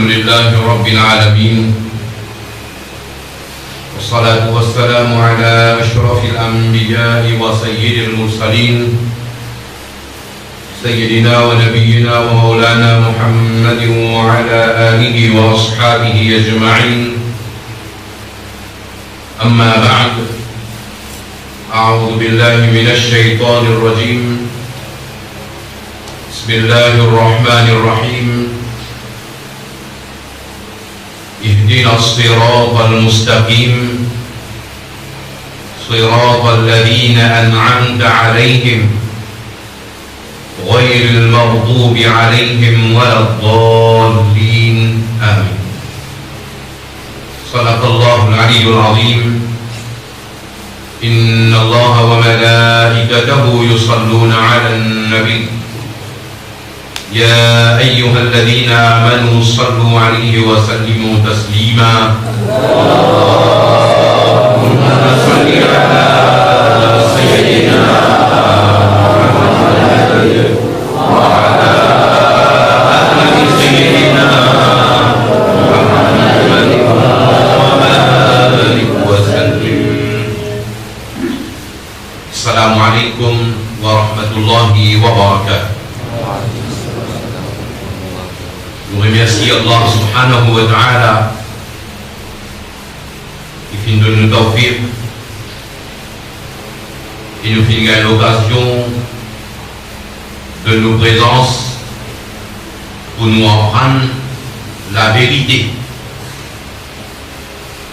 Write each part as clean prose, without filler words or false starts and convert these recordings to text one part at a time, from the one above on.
لله رب العالمين والصلاة والسلام على أشرف الأنبياء وسيد المرسلين سيدنا ونبينا ومولانا محمد وعلى آله وأصحابه أجمعين. أما بعد، أعوذ بالله من الشيطان الرجيم. بسم الله الرحمن الرحيم. اهدنا الصراط المستقيم صراط الذين أنعمت عليهم غير المغضوب عليهم ولا الضالين. آمين. صدق الله العلي العظيم. إن الله وملائكته يصلون على النبي يا أيها الذين آمنوا صلوا عليه وسلموا تسليما. اللهم صل على سيدنا محمد وعلى آل سيدنا محمد وبارك وسلم. السلام عليكم ورحمة الله وبركاته. Nous remercions Allah subhanahu wa ta'ala qui finit de nous tawfiq et nous finit l'occasion de nos présences pour nous apprendre la vérité.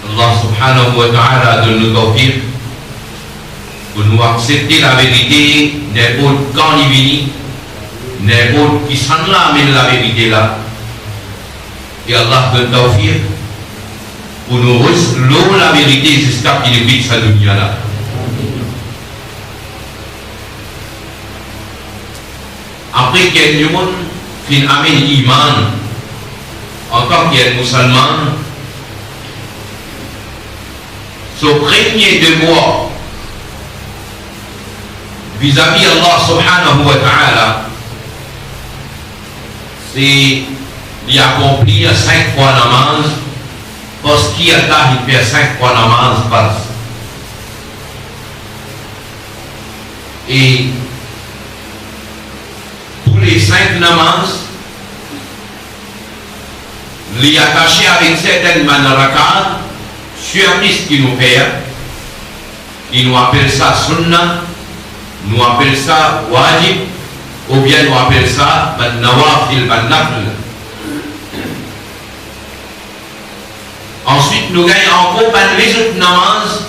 Allah subhanahu wa ta'ala de nous tawfiq pour nous accepter la vérité, n'importe quand il vient, n'importe qui s'en amène la vérité là. Et Allah donne tawfiq pour nous recevoir la vérité jusqu'à ce qu'il quitte sa dunya là. Après qu'il y ait fin amen iman en tant que musulman, ce premier devoir vis-à-vis Allah subhanahu wa ta'ala, c'est il accomplit 5 fois namaz parce qu'il a fait 5 fois namaz par. Et pour les 5 namaz, il est attaché avec certaines manarakat surmises qui nous fait, qui nous appelle ça sunnah, nous appelle ça wajib, ou bien nous appelle ça nawafil, nafl. Ensuite, nous gagnons encore les autres namaz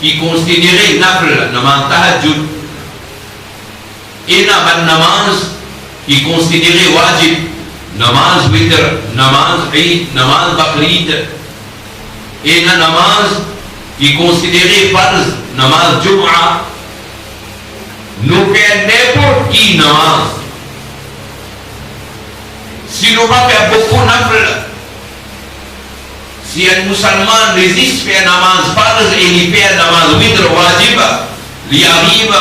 qui considéraient nafl, namaz tahajjud, et namaz qui considéraient wajib, namaz witr, namaz eid, namaz bakrid, et namaz qui considéraient farz, namaz jum'a. Nous faisons n'importe qui namaz. Si nous va faire beaucoup nafl, si un musulman résiste faire namaz farz et il fait namaz witr wajib, il arrive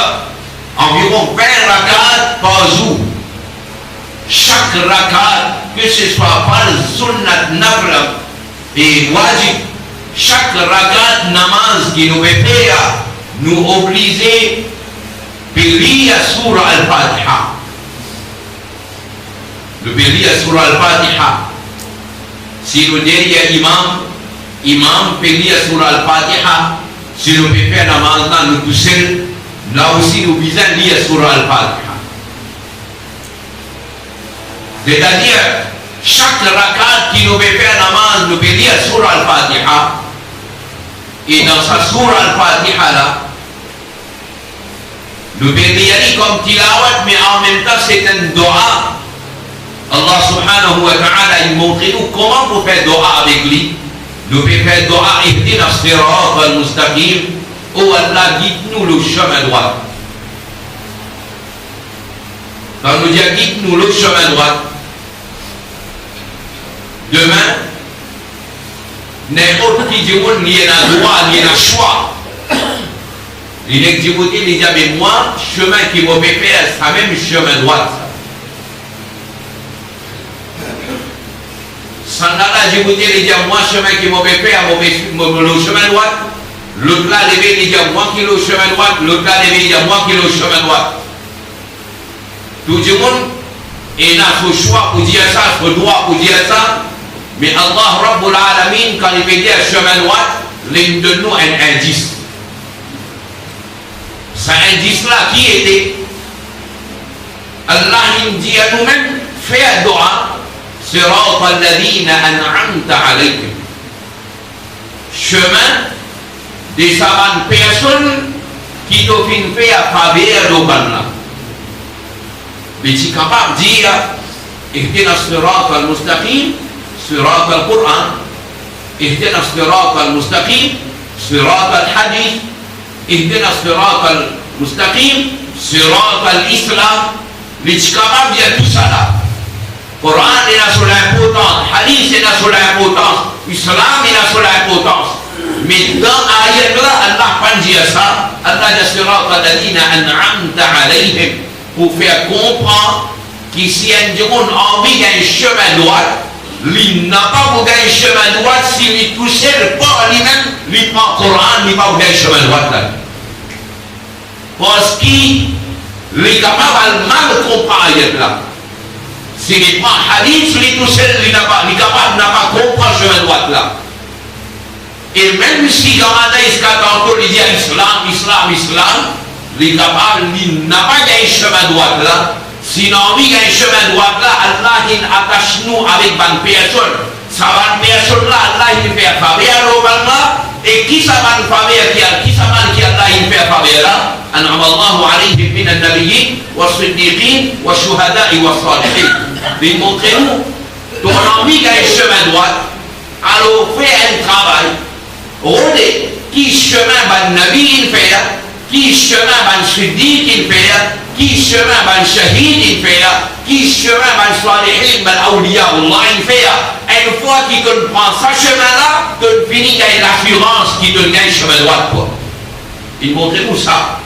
environ 20 rakats par jour. Chaque rakat, que ce soit farz, sunnat, nafl et wajib, chaque rakat namaz qui nous fait faire, nous obliger à lire surah al-Fatiha. Le lire surah al-Fatiha. Si nous derrière imam peut lire surah al-Fatiha. Si nous pouvons faire namaz là, nous tous seuls, là aussi nous visons lire surah al-Fatiha. C'est-à-dire, chaque rakat qui nous peut faire namaz, nous peut lire surah al-Fatiha. Et dans sa surah al-Fatiha là, nous pouvons lire comme tilawat, mais en même temps c'est un dua. Allah subhanahu wa ta'ala il montre nous comment pour faire dua avec lui. Nous pouvons faire dua ihdina as-sirata al-mustaqim. Oh Allah, guide-nous le chemin droit. Quand nous disons guide-nous le chemin droit, demain, n'importe qui dit il y a un droit, il y a un choix. Il est dit, il dit, mais moi, chemin qui m'a fait faire, c'est même chemin droit. j'ai goûté, il dit, moi, chemin qui m'a fait faire, le chemin droit. L'autre là, il dit, moi qui le chemin droit. L'autre là, il dit, moi qui le chemin droit. Tout le monde, il a son choix pour dire ça, son droit pour dire ça. Mais Allah Rabbul Alamin, quand il fait dire chemin droit, il donne nous un indice. Cet indice-là, qui était? Allah il dit à nous-mêmes, fais un dua, Sirata alladhina an'amta alayhim. Chemin des savantes personnes qui t'ont fait à travers le banla. Mais tu es capable de dire, Ihdina Sirata al-Mustaqim, Sirata al-Qur'an, Ihdina Sirata al-Mustaqim, Sirata al-Hadith, Ihdina Sirata al-Mustaqim, Sirata al-Islam. Mais tu es capable de dire tout ça là. Coran il a sur l'importance, Hadith il a sur l'importance, Islam il a sur l'importance. Mais dans l'ayat là, Allah pas dire ça. Allah dit Sirata alladhina an'amta alayhim, pour faire comprendre qu'ici on a envie d'un chemin droit, il n'a pas pour gagner chemin droit s'il est tout seul par lui-même, il prend le Coran, il n'a pas pour gagner chemin droit là. Parce qu'il est capable de mal comprendre l'ayat là. S'il prend hadith, il est tout seul, il est capable de pas comprendre le chemin droit là. Et même si dans la jusqu'à tantôt il dit Islam, Islam, Islam, il est capable, il n'a pas gagné chemin droit là. Sinon, il y a un chemin droit là, Allah il attache nous avec une personne. Ça va une personne là, Allah il fait faveur là. Et qui ça va faveur qui ça va qui Allah il fait faveur là? أنعم الله عليهم من النبيين والصديقين والشهداء والصالحين. Démontrez-nous, ton envie a un chemin droit, alors fais un travail. Regardez, qui chemin ban Nabi il fait, qui chemin ban Siddiq il fait, qui chemin ban Shahid il fait, qui chemin ban Salihin ban Awliya Allah il fait. Une fois qu'il comprend ce chemin-là, qu'il finit avec l'assurance qui donne un chemin droit. Il montre-nous ça.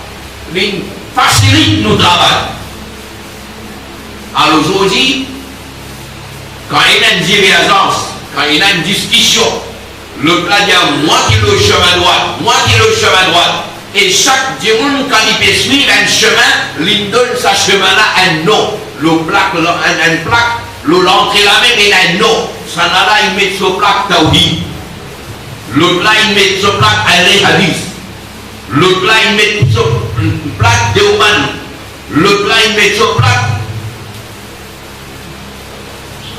Il facilite nos travail. Alors aujourd'hui, quand il y a une divergence, quand il y a une discussion, le plat dit moi qui le chemin droit, moi qui le chemin droit. Et chaque dimanche, quand il peut suivre un chemin, il donne ce chemin-là un nom. Le plaque, une plaque, l'entrée là même, il a un nom. Ça là, il met sur plaque Tawhid. L'autre là, il met sur plaque Al-Hadith. L'autre là, il met sur plaque Deoman. L'autre là, il met sur plaque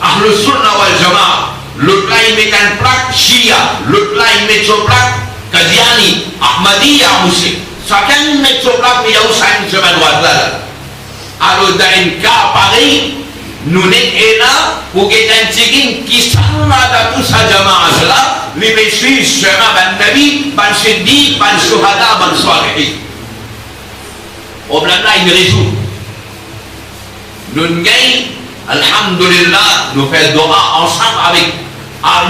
Ahl Sunnah wal Jama'a. L'autre là, il met une plaque Shia. L'autre là, il met sur plaque Qadiani, Ahmadiyya, Muslim. Chacun met sur plaque, mais il y a aussi un chemin droit là. Alors, dans un cas pareil, nous sommes là pour que un tigin qui s'en va dans tout ça Jama'a là, les messieurs, chemin ban Nabi, ban Siddiq, ban Shuhada, ban Salihin. Au plan là, il résout. Nous gagnons, alhamdulillah, nous faisons doha ensemble avec,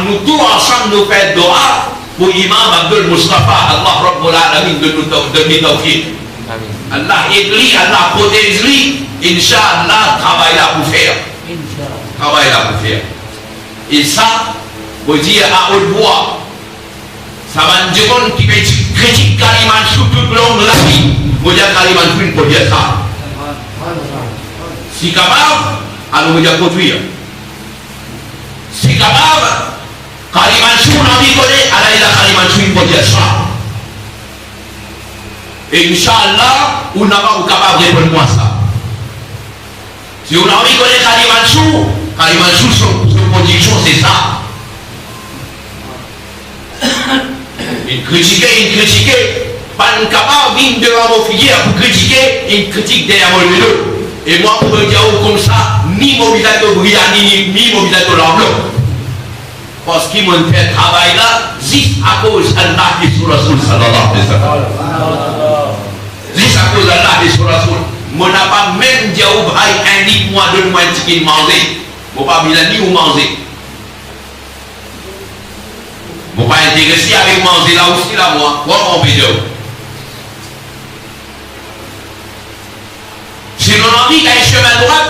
nous tous ensemble nous faisons doha pour Imam Abdul Mustafa, Allah Rabbul Alamin de nous tawfiq. Allah aide-lui, Allah protège-lui, Inch'Allah, travail là pour faire. Travail là pour faire. Et ça, vous dire à haute voix, ça va nous dire qui critique Kaliman sous toute longue la vie. Vous dire Kaliman Chou pour dire ça. Si capable, alors vous dire produire. Si capable, Kaliman Chou n'a envie de connaître, alors il a Kaliman Chou pour dire ça. Et Inch'Allah, vous n'avez pas capable de répondre moi ça. Si vous avez envie de connaître Kaliman Chou, son production c'est ça. Il critiquait, pas capable de devant vos filières pour critiquer, il critique derrière mon vélo. Et moi, pour me dire comme ça, ni mobilisateur brillant, ni mobilisateur l'enveloppe. Parce qu'il m'a fait travail là, juste à cause d'Allah et sur Rasoul sallallahu alayhi wa sallam. Juste à cause d'Allah et sur Rasoul. Moi, n'a pas même dit au braille un lit, moi, donne-moi un ticket de manger. Moi, pas bien ni où manger. Moi, pas intéressé avec manger là aussi, là, moi. Moi, mon pédale. Si nous avons envie d'un chemin droit,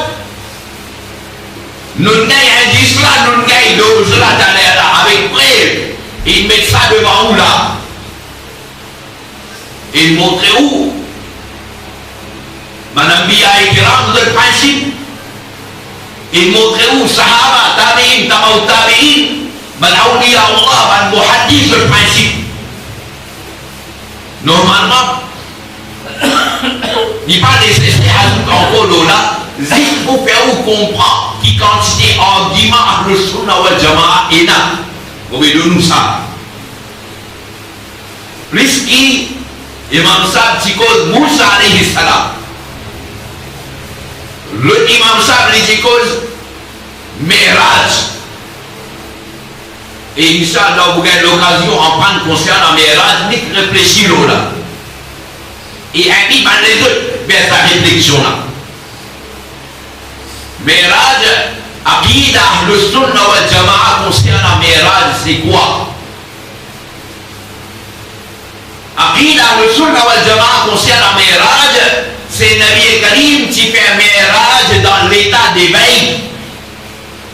nous n'avons un 10 là, nous n'avons 12 là, dans l'air là. avec preuve. Il met ça devant vous là. Il montre où Madame Bia et Kiram, le principe. Il montre où Sahaba, Tabi'in, Tabaou Tabi'in, Mal'awliya Allah, Al-Muhaddis, le principe. Normalement, il parle de ces encore là, juste pour faire vous comprendre qui quantité argument à le Sunnah wal Jama'a est là. Vous voyez de nous ça. Plus qui, Imam Sab, qui cause Moussa alayhi salam. Le Imam Sab, qui cause Mi'raj. Et Inch'Allah, vous avez l'occasion en prendre conscience à Mi'raj, ni réfléchir là. Et invite les autres vers sa réflexion là. Mi'raj, Aqida le Sunnah wal Jama'a concernant Mi'raj, c'est quoi? Aqida le Sunnah wal Jama'a concernant Mi'raj, c'est Nabi Karim qui fait Mi'raj dans l'état d'éveil.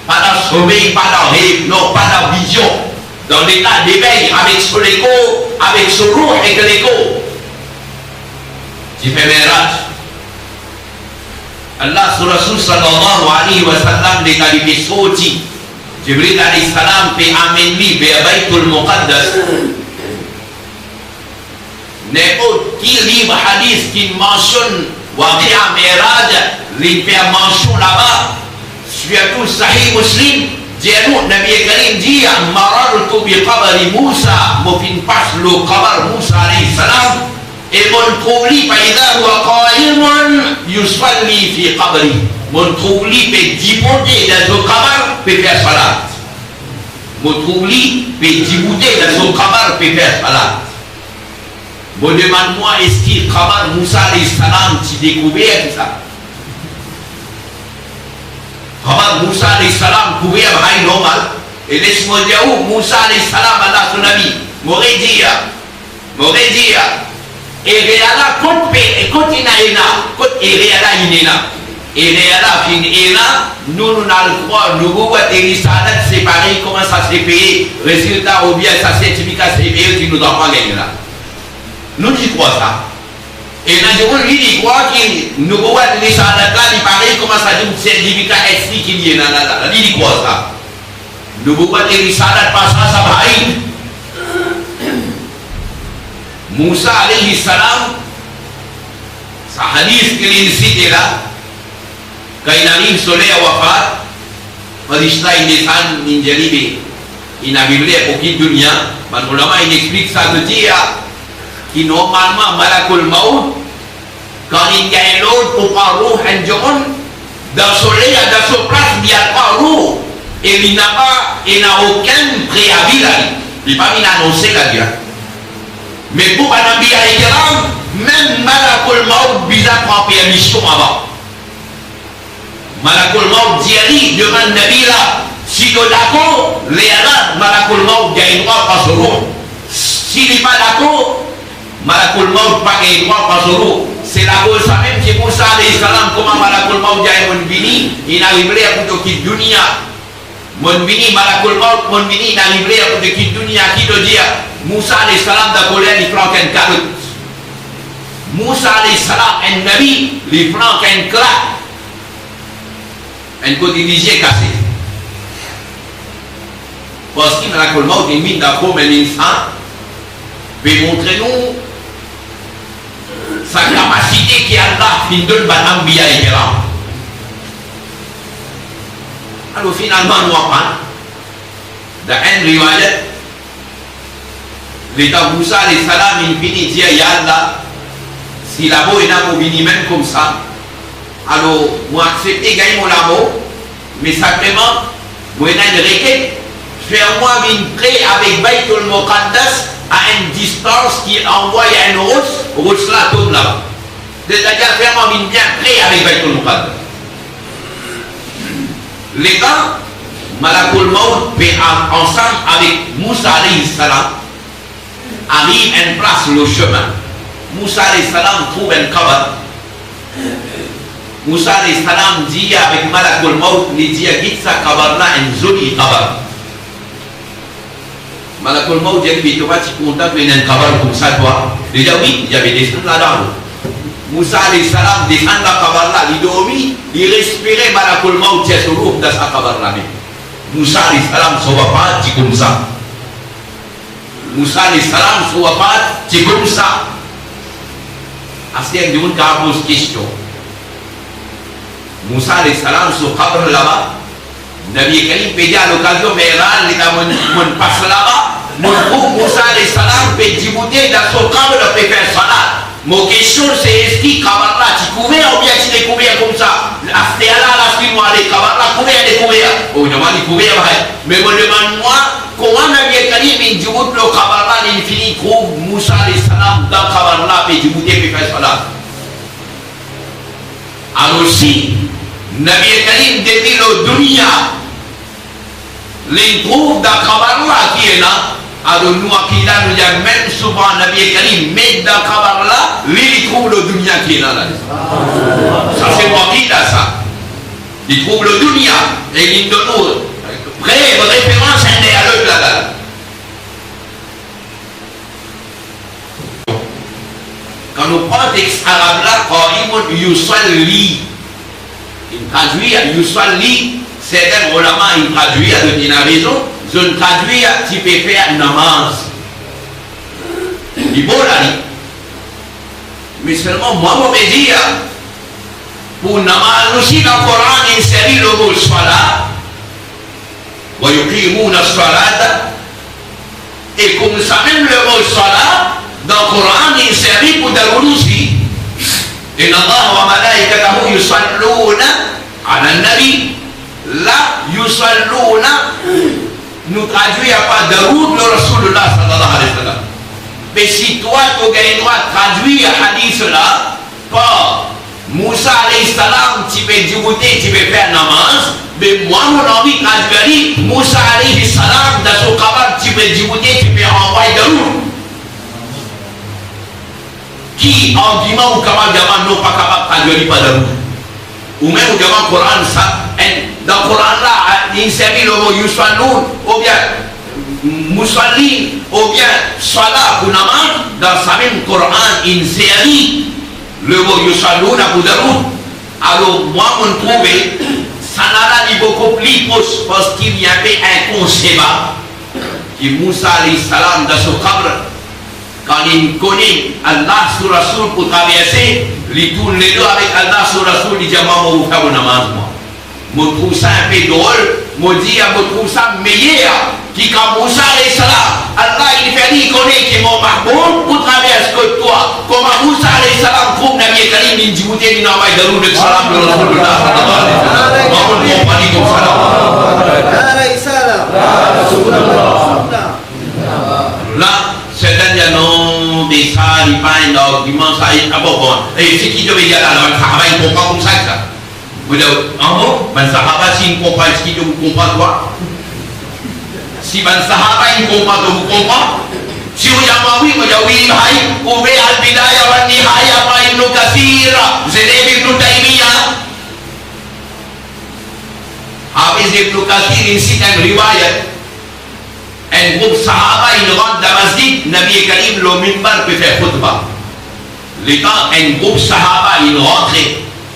Pas dans le sommeil, pas dans le rêve, non, pas dans la vision. Dans l'état d'éveil, avec son écho, avec son roux et que l'écho. Qui fait Mi'raj. Allah sur Rasul sallallahu alayhi wa sallam les qualifiés sautis. Jibril alayhi salam fait amener vers Baytul Muqaddas. N'importe qui livre hadith qui mentionne Waqia Mi'raj, les fait mention là-bas, surtout Sahih Muslim, Dialou Nabi Karim dit Marartu bi qabri Moussa, Mofin passe le qabr Moussa alayhi salam. Et mon trouli faïda huwa qa'imun yusalli fi qabri. Mon trouli peut débouter dans son qabr peut faire salat. Mon trouli peut débouter dans son qabr peut faire salat. Bon demande-moi est-ce qu'il qabr Moussa alayhi salam tu découvert ça? Qabr Moussa alayhi salam couvert bail normal. Et laisse-moi dire où Moussa alayhi salam Allah son ami m'aurait dit et réala quand il a quand il réala inena et réala fin ena nous n'allons croire nous voit des risalat séparés comment ça s'est payé résultat ou bien sa certificat c'est payé qui nous a pas gagné là nous y croit ça et là je vous lui croit que nous voit des risalat là il paraît comment ça dit certificat explique qu'il y a là il croit ça nous voit des risalat pas ça va Moussa alayhi salam, sa hadith qu'il cite là, quand il arrive sur l'air wafat, Farishta il descend in Jaribi, il a biblé pour qui dunya, mais il explique ça de dire que normalement Malakul Maut, quand il y a l'autre pour prendre roux en John, dans son lit, dans son place, il n'y a pas roux, et il n'a aucun préavis là, il n'a pas annoncé la Dieu. Mais pour Madame Bia et Kiram, même Malakul Maut bizarre prend permission avant. Malakul Maut dit demande Nabi là, si tu es d'accord, les Arabes, Malakul Maut gagne droit par son roux. S'il n'est pas d'accord, Malakul Maut pas gagne droit par son roux. C'est la cause ça même qui pour ça, alayhi salam, comment Malakul Maut gagne mon bini, il arriverait à pour quitter dunia. Mon bini, Malakul Maut, mon bini, il arriverait à pour quitter dunia, qui te dit Moussa alayhi salam de colère, il flanque un carotte. Moussa alayhi salam, un nabi, il flanque un claque. Un côté d'hygiène cassé. Parce qu'il m'a le mot d'une mine d'afro, mais l'instant, peut montrer nous sa capacité qui a là, qui donne Madame Bia et Kiram. Alors finalement, nous apprenons, dans un riwayat, l'état Moussa alayhi salam il finit dire ya Allah si la beau est là pour venir même comme ça alors moi accepter gagner mon amour mais simplement moi une requête faire-moi une prêt avec Baytul Muqaddas à une distance qui envoie une route là tombe là c'est-à-dire faire-moi une bien prêt avec Baytul Muqaddas l'état Malakul Maut ensemble avec Moussa alayhi salam arrive à une place le chemin. Moussa alayhi salam trouve un kabar. Moussa alayhi salam dit avec Malakul Maut, il dit quitte sa kabar là un joli kabar. Malakul Maut dia dit, tu vas tu contact dengan kabar comme ça toi. Il dit oui, il y avait des gens là-dedans. Moussa alayhi salam descend la kabar là, il dormit, il respirait Malakul Maut dia suruh dans sa kabar là. Moussa alayhi salam se voit pas dit comme ça. Moussa alayhi salam se voit pas dit comme ça. Asli yang dimun ka pose question. Moussa alayhi salam sur kabar là-bas. Nabi Karim peut dire à l'occasion, mais là, il passe là-bas, mon groupe Moussa alayhi salam peut débouter dans son câble de faire salat. Mon question c'est est-ce qu'il kabar là, tu couvert ou bien tu découvert comme ça? After là, la suite, moi, les kabar là, couvert, découvert. Oh, je m'en dis couvert, mais me demande-moi, comment Nabi Karim il déboute le kabar là, il finit, trouve Moussa alayhi salam dans le kabar là, peut débouter, peut faire salat. Alors si, Nabi Karim depuis le dunya, les trouve dans le kabar là qui est là, alors nous qui là nous disons même souvent Nabi Karim met dans le kabar là, il trouve le dunya qui est là. Ça c'est moi qui là ça. Il trouve le dunya et il donne nous référence à l'autre là. Quand nous prenons le texte arabe là, quand il yusalli, il traduit yusalli, certains ulama ils traduisent à donner la raison, je traduis à tu peux faire namaz. Il faut là. Mais seulement moi je me dis, pour namaz aussi dans le Coran il s'agit le mot salat, wa yuqimuna as-salata, et comme ça même le mot salat, dans le Coran il s'agit pour daroun aussi. Inna Allah wa malaikatahu yusalluna ala an-nabi. Là, yusalluna nous traduit à pas daroud le Rasulullah sallallahu alayhi wa sallam. Mais si toi tu as droit traduire hadith là par Moussa alayhi salam, tu peux débouter, tu peux faire namaz, mais moi mon envie de traduire Moussa alayhi salam dans son kabar, tu peux débouter, tu peux envoyer daroud. Qui en disant ou kabar diamant non pas capable de traduire pas daroud. Ou même au diamant Coran ça. Dans le Coran là, il s'agit le mot yusallun, ou bien musalli, ou bien salat ou namaz. Dans ce même Coran, il s'agit le mot yusallun à Boudaroud. Alors, moi, je trouve, ça n'a pas beaucoup plus parce qu'il y avait un concevable qui Moussa alayhi salam dans son cadre. Quand il connaît Allah sur Rasoul pour traverser, il tourne les deux avec Allah sur Rasoul, il dit maman, vous faites un namaz, moi. Je trouve ça un peu drôle, je trouve ça meilleur qui quand Moussa alayhi salam, Allah il fait dire qu'on est qui est mon mahboub pour traverser que toi. Comment Moussa alayhi salam trouve Nabi Karim, il dit vous êtes une envoyée de route de salam de Rasulullah sallallahu alayhi wa sallam. Maman ne comprend pas comme ça. Là, c'est-à-dire non, des ça, il paye l'argument, ça, il bon, et c'est qui devait y aller là, ça va, il comprend comme ça. Vous dites, en gros, ben Sahaba, s'il comprend ce qu'il vous comprend, quoi? Si ben Sahaba, il comprend, vous comprend? Si vous dites, oui, vous dites, oui, ouvrez al-Bidaya wa Nihaya, wa Ibn Kathir, Zéneb Ibn Taymiyyah. Hafiz Ibn Kathir, il cite un riwayat. Un groupe Sahaba, il rentre dans la masjid, Nabi Karim, le minbar peut faire khutbah. Les temps, un groupe Sahaba, il rentre.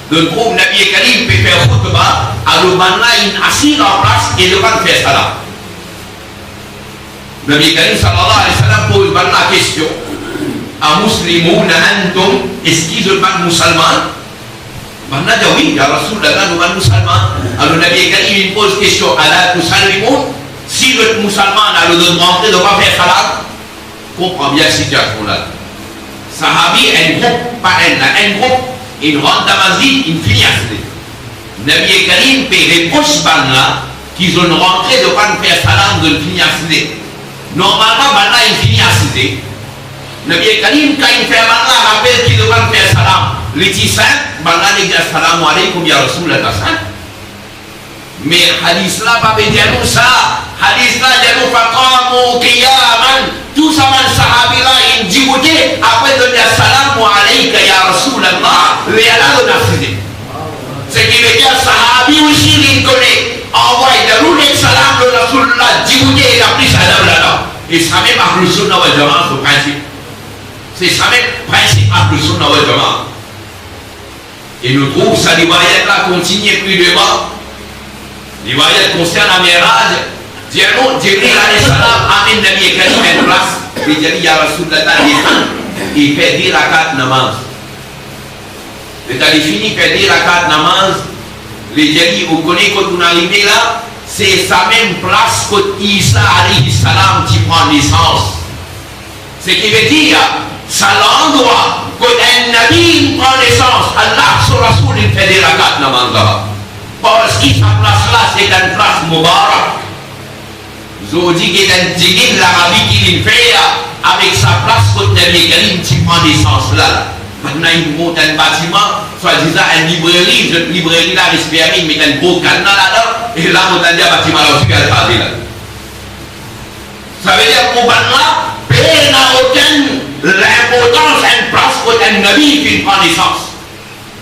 Le groupe Nabi Karim peut faire khutbah, alors maintenant il assis en place et le va faire salat. Nabi Karim sallallahu alayhi wa sallam pose maintenant la question à muslimoun antum, est-ce qu'ils sont musulmans? Maintenant dit oui, ya Rasulullah, nous sommes musulmans. Alors Nabi Karim il pose question à la musulmans, si le musulman a le droit de rentrer, de pas faire salat, comprend bien cette situation-là. Sahabi, un groupe, pas un groupe. Il rentre dans la masjid, il finit à céder. Nabi Karim paye les proches là qui ont rentré de pas faire salam, de finir à céder. Normalement, maintenant, il finit à céder. Nabi Karim, quand il fait maintenant, rappelle qu'il doit faire salam. Les petits saints, maintenant, il dit assalamu alaykum ya Rasulullah. Mais hadith là, pas dire nous ça. Hadith là, il nous faqamu qiyaman. Tout ça, man sahabi là, il dit après donner assalamu alayka ya Rasulallah, les Allah de nafside. Ce qui veut dire sahabi aussi, il connaît. Envoie de roule salam de Rasulullah, dit il a pris salam là-là. Et ça même Ahlus Sunnah wal Jamaah, ce principe. C'est ça même principe Ahlus Sunnah wal Jamaah. Et nous trouvons ça, les voyages là continuent plus de bas. Les voyages concernent la Miraj. Jibril alayhi salam amène Nabi Karim en place. Il dit, ya Rasulallah, il fait 10 rakat namaz. Il a fini de faire 10 rakat namaz. Les dit, vous connaissez quand on arrive là, c'est sa même place que Isa alayhi salam qui prend naissance. Ce qui veut dire, c'est l'endroit quand un Nabi prend naissance. Allah sur Rasoul, il fait 10 rakat namaz là. Parce que sa place là, c'est une place Mubarak. Zodi qui est un tigil l'Arabie qui fait avec sa place quand Nabi Karim qui prend naissance là. Maintenant il monte un bâtiment, soi-disant une librairie, cette librairie là respire, il met un beau cadenas là-dedans, et là on a dit un bâtiment là aussi qu'elle parle là. Ça veut dire qu'au là, il n'a aucune l'importance à une place quand un Nabi qui prend naissance.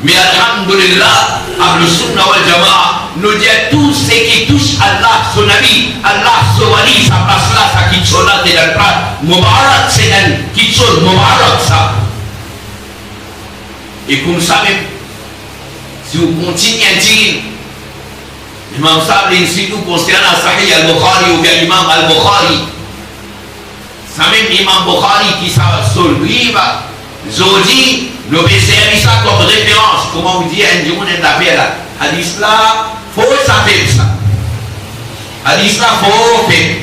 Mais alhamdulillah, Ahlus Sunnah wal Jamaah nous dit tout ce qui touche Allah, son Nabi, Allah, son wali, sa place là, sa kitchen là, c'est une place Mubarak, c'est une kitchen Mubarak ça. Et comme ça même, si vous continuez à dire, Imam Sabri, si nous concernant Sahih al-Bukhari ou bien Imam al-Bukhari, ça même Imam Bukhari qui s'appelle sur le livre, Zodi, nous servi ça comme référence. Comment vous dites, un jour, on est appelé là. Hadith là, faut savoir ça. Hadith là, faut faire.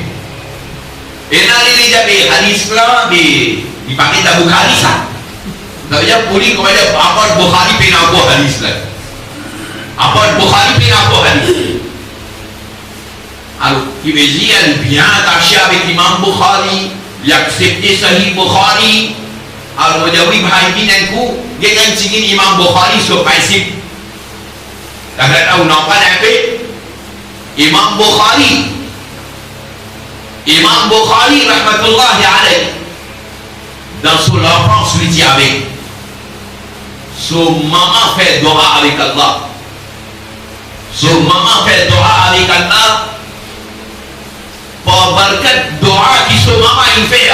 Et là, il dit, hadith là, il parlait de Bukhari ça. Ça veut dire, pour lui, comment dire, à part Bukhari, il y a encore hadith là. À part Bukhari, il y a encore hadith. Alors, il veut dire, il est bien attaché avec l'imam Bukhari, il a accepté Sahih Bukhari. Alors, on dit, oui, il y a un coup, il y a un petit imam Bukhari sur principe. Là, on en parle un peu. Imam Bukhari, rahmatullahi alayhi, dans son enfance, lui dit avec. Son maman fait dua avec Allah. Son maman fait dua avec Allah. Pour barkat dua qui son maman il fait.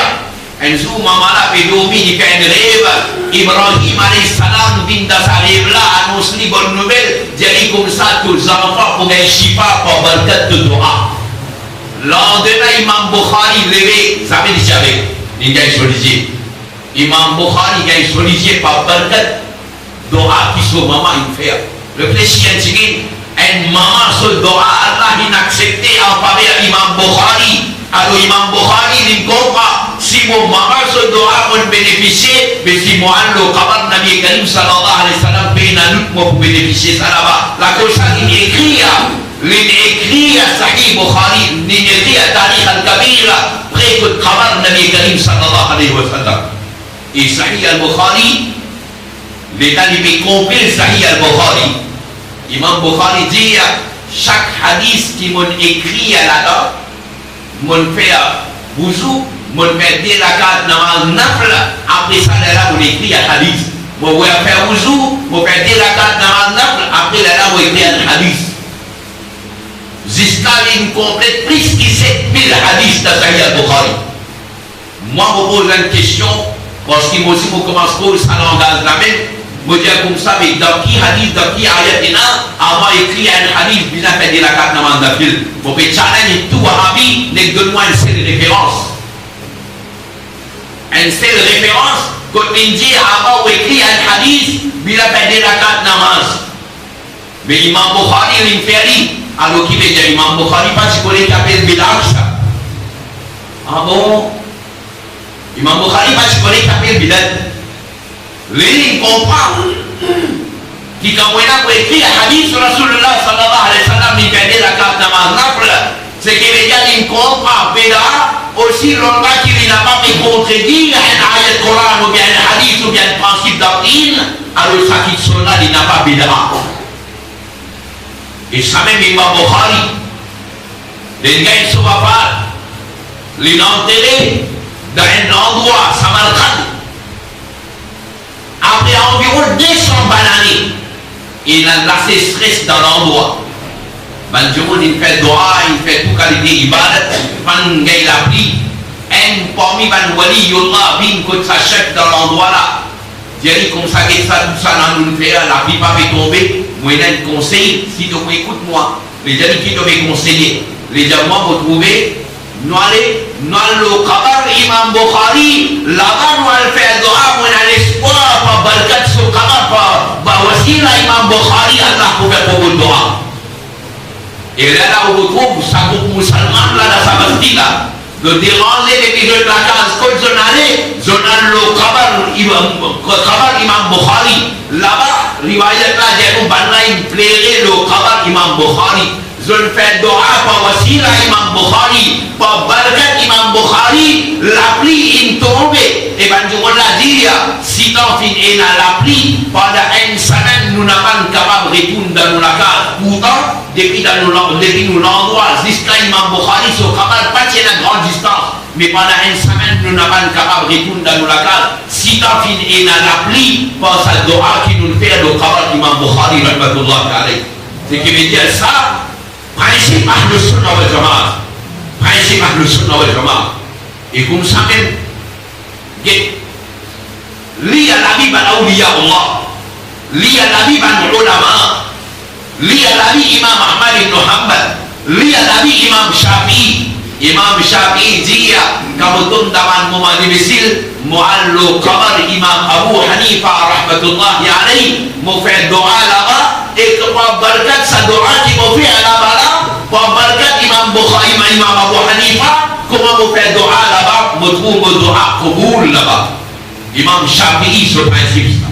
Un jour, maman là fait dormir, il fait un rêve. Ibrahim alayhi salam vient dans sa rêve là, annonce les bonnes nouvelles. Dit comme ça, tous les enfants pour un chifa pour barkat de dua. Lendemain, Imam Bukhari levé, ça veut dire avec. Il y a un solicier. Imam Bukhari il y a un solicier par barkat. Doa qui son maman il fait. Le président dit, une maman ce doa Allah il accepté en faveur de l'imam Bukhari. Alors l'imam Bukhari il comprend si mon maman ce doa on bénéficie, mais si moi le Kabar Nabi Karim sallallahu alayhi wa sallam paye un autre pour bénéficier ça là-bas. La chose il écrit à Sahih Bukhari, il écrit à Tarikh al-Kabir près de Kabar Nabi Karim sallallahu alayhi wa sallam. Et Sahih al-Bukhari les talibés complet Sahih al-Bukhari. Imam Bukhari dit chaque hadith qui m'a écrit là-dedans, m'a fait bouzou, m'a fait des rakat namaz nafl, après ça là, on écrit un hadith. M'a fait bouzou, m'a fait des rakat namaz nafl, après là, on écrit un hadith. Jusqu'à une complète plus que 7000 hadiths de Sahih al-Bukhari. Moi, je me pose une question, parce que moi aussi, je commence pour ça langage la même. Je dis comme ça, mais dans qui hadith, dans qui ayat il y a, avant écrit un hadith, il a fait des rakat namaz nafil. Vous pouvez challenger tout Arabi, n'est donne-moi une seule référence. Une seule référence, quand il dit avant écrit un hadith, il a fait des rakat namaz. Mais Imam Bukhari, il fait rien. Alors qui veut dire Imam Bukhari, pas si vous voulez taper le bid'ah ça. Ah bon? Imam Bukhari, pas si vous voulez taper le bid'ah. Les comprend qui quand on a écrit un hadith sur Rasulullah sallallahu alayhi wa sallam il fait la carte namaz nafl c'est qu'il veut dire il comprend bida aussi longtemps qu'il n'a pas fait contredire un ayat Coran ou bien un hadith ou bien un principe doctrine alors ça qui sont là il n'a pas bida et ça même Imam Bukhari les gars ils sont pas les enterrés dans un endroit Samarkand. Après environ 200 bananes, il a laissé stress dans l'endroit. Il fait droit, il fait tout qualité ibadat, il a pris un parmi ban waliullah bin que sa chef dans l'endroit là. Jadi comme ça que ça tout ça dans nous faire la vie pas fait tomber. Moi j'ai un conseil si tu écoutes moi. Les amis qui doivent conseiller. Les gens moi vous trouver nous aller dans le kabar Imam Bukhari là-bas nous allons faire doa, nous allons l'espoir par barkat ce kabar par wasila Imam Bukhari Allah pour faire beaucoup de doa. Et là où vous trouvez ça groupe musulman là dans sa masjid là de déranger les gens de la case comme zonal le kabar Imam Bukhari là-bas riwayat là j'ai un banlaï plairait le kabar Imam Bukhari. Je fais doa par wasila Imam Bukhari, par barkat Imam Bukhari, la pluie est tombée. Et ben, je vous l'ai dit, si t'en finis la pluie, pendant une semaine, nous n'avons pas capable de retourner dans la case. Pourtant, depuis nous l'endroit, jusqu'à Imam Bukhari, ce capable pas tirer une grande distance. Mais pendant une semaine, nous n'avons pas capable de retourner dans la case. Si t'en finis la pluie, par sa doa qui nous fait le capable Imam Bukhari, rahmatullah alayhi. Ce qui veut dire ça, principe Ahlus Sunnah wal Jamaah. Principe Ahlus Sunnah wal Jamaah. Et comme ça même, liya la vie ban awliya Allah, liya la vie ban ulama, liya la vie Imam Ahmad ibn Hanbal, liya la vie Imam Shafi'i. Imam Shafi'i dit, kamu daman moment difficile, mu'allu kabar Imam Abu Hanifa rahmatullahi alayhi, mu fait doa là-bas, et que par barkat sa doa qui mu fait là-bas là, par barkat Imam Bukhari, Imam Abu Hanifa, comment mu fait doa là-bas, mu trouve mu doa qaboul là-bas. Imam Shafi'i ce principe ça.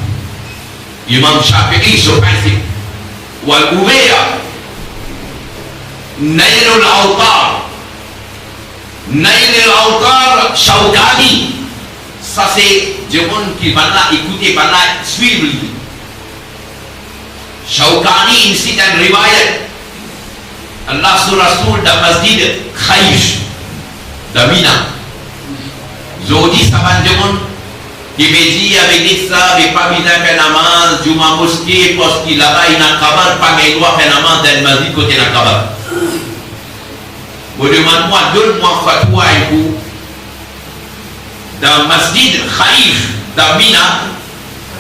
Imam Shafi'i ce principe. Wal ouvert, Nailul Awtar. Nailul Awtar Shawkani. Ça c'est des gens qui vont là écouter, vont là suivre lui. Shawkani ici dans riwayat Allah sur Rasoul dans masjid Khaïf d'Amina. Zodi ça va des gens qui me dit avec ça, avec pas mis un namaz, Juma mosquée, parce qu'il là-bas il y a un kabar, pas qu'il doit faire namaz dans le masjid côté d'un kabar. Vous demandez-moi, donne-moi fatwa et vous. Dans masjid Khaïf d'Amina,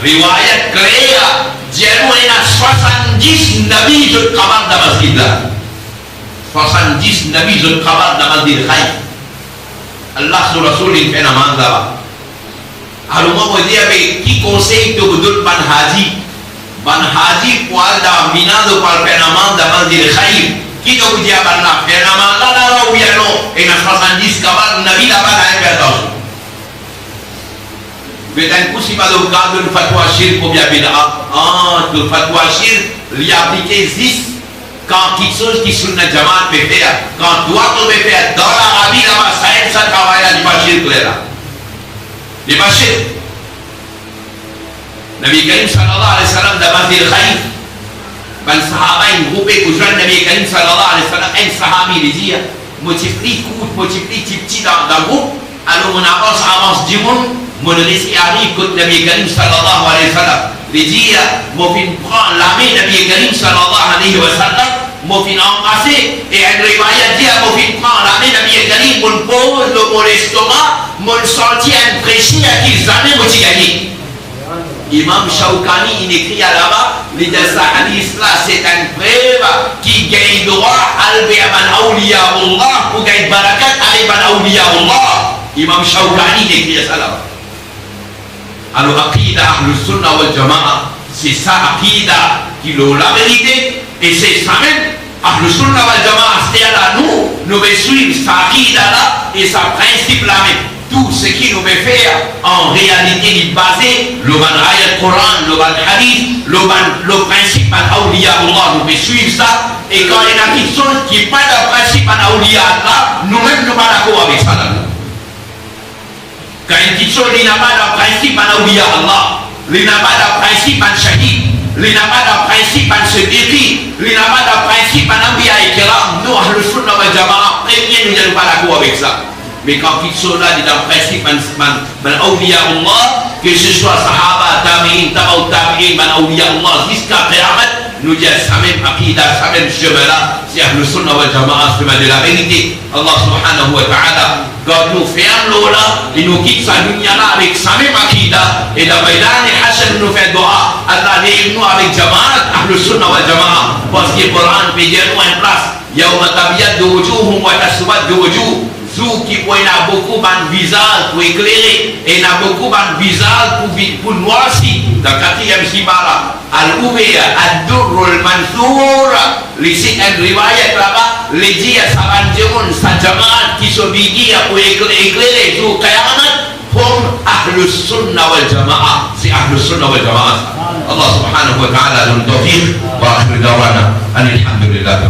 riwayat claire, Dieu il y a 70 nabis de kabar dans le masjid là. 70 nabis de kabar dans le masjid Khaïf. Allah sur Rasoul il fait namaz là-bas. Alors moi je dis avec qui conseille que vous donnez ban haji pour aller dans Mina de par phénomène dans le Khaïf qui doit vous dire ban la phénomène là où il y a non et dans 70 cabal nabi là-bas dans un attention. Mais d'un coup si pas le cas de fatwa shir pour bien le fatwa shir lui appliquer 10 quand quelque chose qui sur le jamaat peut faire quand toi tu peux faire dans l'Arabie là-bas ça travaille à l'imagine clair. Les machines. Nabi Karim sallallahu alayhi wa sallam dans Masjid Khaïf, ban sahaba une groupe que joint Nabi Karim sallallahu alayhi wa sallam, un sahabi lui dit, multiplie petit dans le groupe, alors on avance du monde, mon récit arrive que Nabi Karim sallallahu alayhi wa sallam, lui dit, mon fin prend la main Nabi Karim sallallahu alayhi wa sallam, mon fin embrasser, et un riwayat dit, mon fin prend la main Nabi Karim, mon pose mon estomac, mon senti imprégné à qui jamais moi gagné. Imam Shawkani il écrit à là-bas, il dit ça hadith là c'est un preuve qui gagne droit à ban awliya Allah pour gagner barakat à ban awliya Allah. Imam Shawkani il écrit ça là-bas. Alors aqida Ahlus Sunnah wal Jamaah, c'est ça aqida qui est la vérité et c'est ça même. Ahlus Sunnah wal Jamaah c'est à nous devons suivre sa aqida là et sa principe là même. Tout ce qui nous fait faire en réalité est basé le ayat Coran, le hadith, le principe à awliya Allah, nous devons suivre ça et quand il y a quelque chose qui n'est pas le principe à awliya Allah, nous-mêmes nous ne sommes pas d'accord avec ça là. Quand il y a quelque chose qui n'a pas le principe à awliya Allah, il n'a pas le principe à shahid, il n'a pas de principe à siddiqi, il n'a pas de principe à anbiya et kiram, nous Ahlus Sunnah wal Jamaah, premier nous ne sommes pas d'accord avec ça. Mais quand ils sont là dans le principe ban awliya Allah, que ce soit sahaba, tabi'in, tabaou tabi'in, ban awliya Allah jusqu'à Qiyamah, nous disons ça même aqida, ça même chemin là, c'est Ahlus Sunnah wal Jamaah, chemin de la vérité. Allah subhanahu wa ta'ala quand nous fermons là, et nous quittons sa dunya là avec sa même akida, et dans Maïdan et Hassan nous fait dua, Allah nous avec Jamaat, Ahlus Sunnah wal Jamaah, parce que le Coran peut dire nous en place, Yawma tabyaddu wujuhum wa taswaddu wujuh, Zou qui peut y a beaucoup de visage pour éclairer, et il y a beaucoup de visage pour noircir. Dans le 4e Sibara, Al-Ubeya, Ad-Durr, Al-Mansour, ici, un riwayat là-bas, les dit à Sabanjeron, sa Jamaat qui se bigit pour éclairer Zou Kayamat, comme Ahlus Sunnah wal Jamaah. C'est Ahlus Sunnah wal Jamaah. Allah subhanahu wa ta'ala donne tawfiq, wa akhir dawana, alhamdulillah.